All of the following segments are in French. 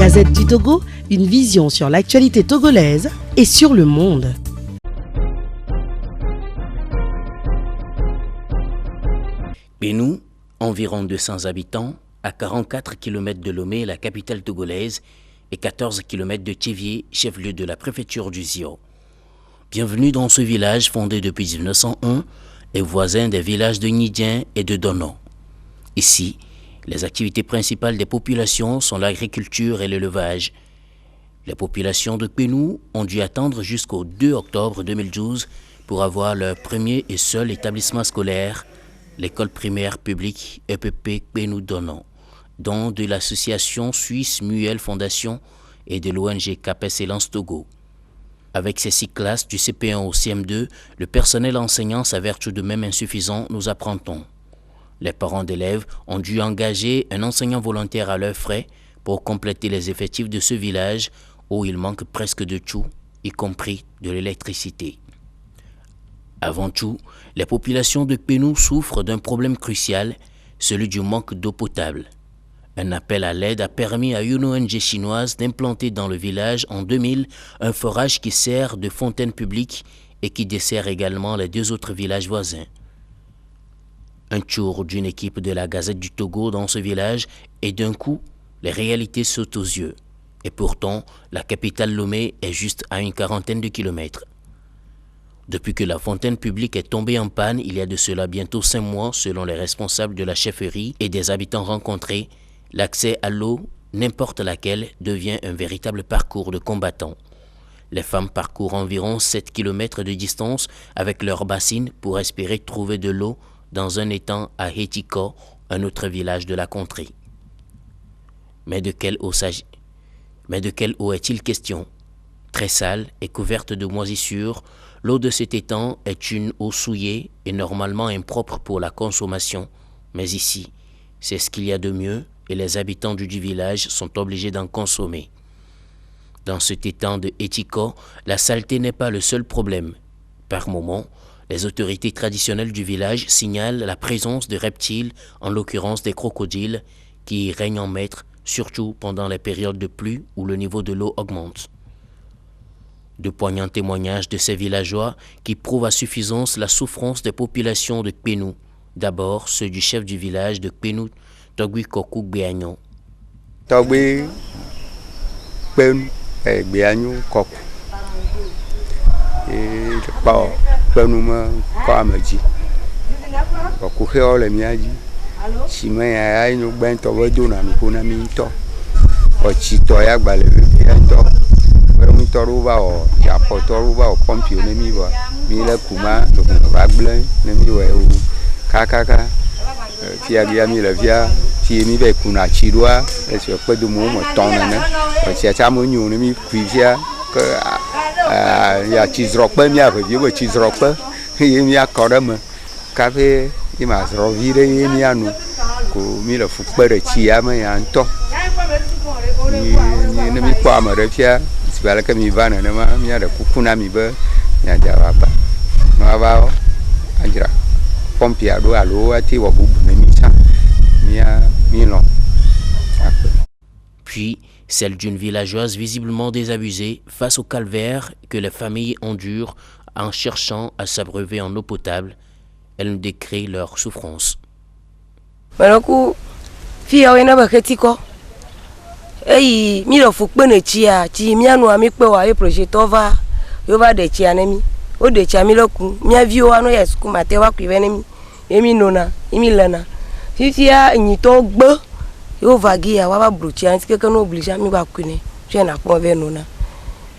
Gazette du Togo, une vision sur l'actualité togolaise et sur le monde. Bénou, environ 200 habitants, à 44 km de Lomé, la capitale togolaise, et 14 km de Thiévié, chef-lieu de la préfecture du Zio. Bienvenue dans ce village fondé depuis 1901 et voisin des villages de Nidien et de Dono. Ici, les activités principales des populations sont l'agriculture et l'élevage. Les populations de Bénou ont dû attendre jusqu'au 2 octobre 2012 pour avoir leur premier et seul établissement scolaire, l'école primaire publique EPP Bénou Dono, dont de l'association suisse Muel Fondation et de l'ONG Cap Excellence Togo. Avec ces 6 classes du CP1 au CM2, le personnel enseignant s'avère tout de même insuffisant, nous apprend-on. Les parents d'élèves ont dû engager un enseignant volontaire à leurs frais pour compléter les effectifs de ce village où il manque presque de tout, y compris de l'électricité. Avant tout, les populations de Bénou souffrent d'un problème crucial, celui du manque d'eau potable. Un appel à l'aide a permis à une ONG chinoise d'implanter dans le village en 2000 un forage qui sert de fontaine publique et qui dessert également les 2 autres villages voisins. Un tour d'une équipe de la Gazette du Togo dans ce village et d'un coup, les réalités sautent aux yeux. Et pourtant, la capitale Lomé est juste à une quarantaine de kilomètres. Depuis que la fontaine publique est tombée en panne, il y a de cela bientôt 5 mois, selon les responsables de la chefferie et des habitants rencontrés, l'accès à l'eau, n'importe laquelle, devient un véritable parcours de combattants. Les femmes parcourent environ 7 km de distance avec leurs bassines pour espérer trouver de l'eau dans un étang à Hétiko, un autre village de la contrée. Mais de quelle eau est-il question? Très sale et couverte de moisissures, l'eau de cet étang est une eau souillée et normalement impropre pour la consommation. Mais ici, c'est ce qu'il y a de mieux et les habitants du village sont obligés d'en consommer. Dans cet étang de Hétiko, la saleté n'est pas le seul problème. Par moments, les autorités traditionnelles du village signalent la présence de reptiles, en l'occurrence des crocodiles, qui y règnent en maître, surtout pendant les périodes de pluie où le niveau de l'eau augmente. De poignants témoignages de ces villageois qui prouvent à suffisance la souffrance des populations de Bénou. D'abord, ceux du chef du village de Bénou, Togui Kokou Béagnon. Togui Béagnon Kokou. Et pas Bénou Kamaji. Kokou Héole Miaji. Chimé a une bente au Dona, Nunamito. Ochito Yagbale, Toruba or Japotoruba or Pompio Nemiva, Mila Kuma, Ragblin, Nemiwa, Kakaka, Fiagiami Lavia, Fiemive Kuna Chidua, as your Pedumum or Tonana, or Chiatamu, Nemi, Quivia, Cheese Rocker, you were Cheese Rocker, Yemia Kodama, Cafe, Imas Rovire, Yemianu, Mila Fukere Chiama and Top. Nemi Quama, Refia. Puis, celle d'une villageoise visiblement désabusée face au calvaire que les familles endurent en cherchant à s'abreuver en eau potable. Elle nous décrit leur souffrance. Ei miro fukpe ne chia chi mianu ami pe wa e projet ova yo va de chia nemi o de chia mi loku mia vio anu ya sku mate wa ku venemi emi nona emi lana fifia nyi to gbo yo va gi ya wa ba bruchi an ke no oblige mi ba ku ne je na po ve nona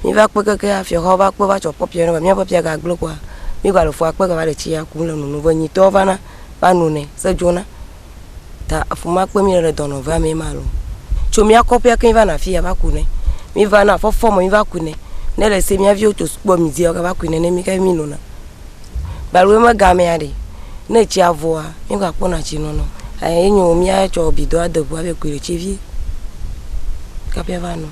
mi va pe ke afio ho va pe va cho popie no mi popie ga glo kwa mi ga lo fu ape ga va de chia ku lo no vo nyi to va na ba nu ne se jona ta afuma pe mi le dono va mi malo Chomia copia que va na fia vacune. Mi va na for forma mi vacune. Nele se mi avio to spo mi zia ka vacune ne mi ka mi nona. Balwe ma game ade. Ne chi avoa, mi ga pona chi nono. Ai nyo mi a cho bido ade bo avec le chivi. Capia vano.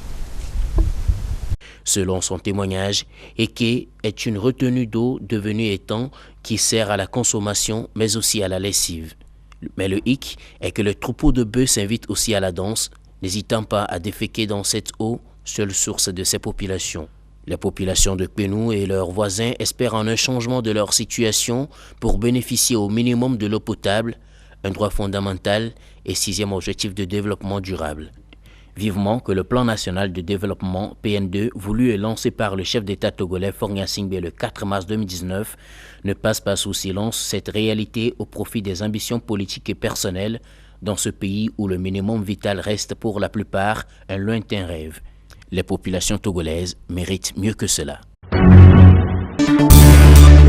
Selon son témoignage, Eke est une retenue d'eau devenue étang qui sert à la consommation mais aussi à la lessive. Mais le hic est que le troupeau de bœufs s'invite aussi à la danse, n'hésitant pas à déféquer dans cette eau, seule source de ces populations. Les populations de Kpenou et leurs voisins espèrent en un changement de leur situation pour bénéficier au minimum de l'eau potable, un droit fondamental et 6e objectif de développement durable. Vivement que le plan national de développement PN2, voulu et lancé par le chef d'État togolais Faure Gnassingbé le 4 mars 2019, ne passe pas sous silence cette réalité au profit des ambitions politiques et personnelles dans ce pays où le minimum vital reste pour la plupart un lointain rêve. Les populations togolaises méritent mieux que cela.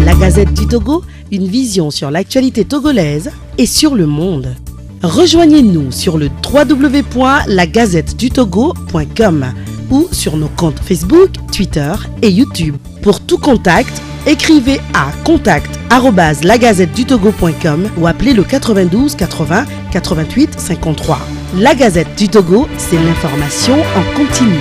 La Gazette du Togo, une vision sur l'actualité togolaise et sur le monde. Rejoignez-nous sur le www.lagazettedutogo.com ou sur nos comptes Facebook, Twitter et YouTube. Pour tout contact, écrivez à contact@lagazettedutogo.com ou appelez le 92 80 88 53. La Gazette du Togo, c'est l'information en continu.